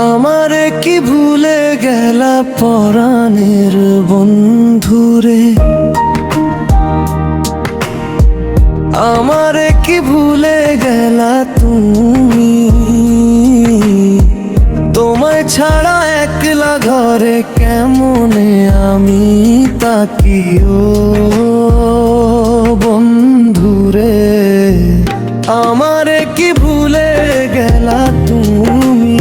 আমারে কি ভুলে গেলা পরাণের বন্ধুরে, আমারে কি ভুলে গেলা তুমি? তোমায় ছাড়া একলা ঘরে কেমনে আমি তাকি ও বন্ধুরে, আমারে কি ভুলে গেলা তুমি?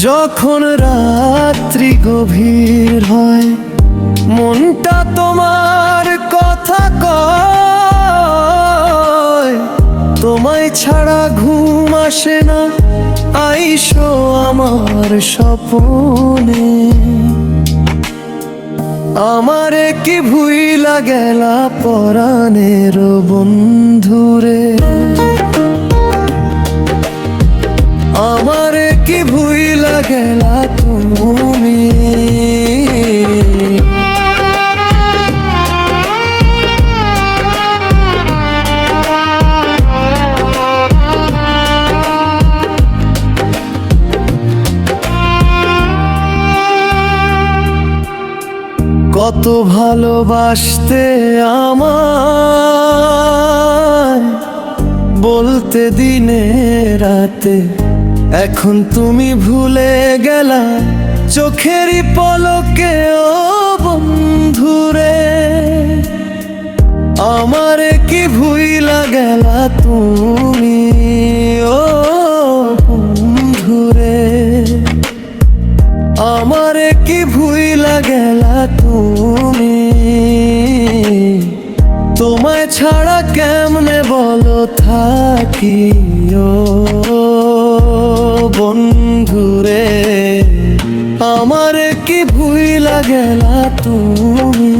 যখন রাত্রি গভীর হয় মনটা তোমার কথা কয়, তোমায় ছাড়া ঘুম আসে না, আইসো আমার স্বপ্নে। আমারে কি ভুইলা গেলা পরাণের বন্ধুরে, আমারে কি ভুইলা গেলা তুমি? কত ভালোবাসতে আমায় বলতে দিনে রাতে, এখন তুমি ভুলে গেলা চোখেরই পলকে ও বন্ধুরে। আমারে কি ভুইলা গেলা তুমি ও বন্ধুরে, আমারে কি ভুইলা গেলা তুমি? তোমায় ছাড়া কেমনে বলো থাকি ও বন্ধুরে, আমারে কি ভুইলা গেলা তুমি?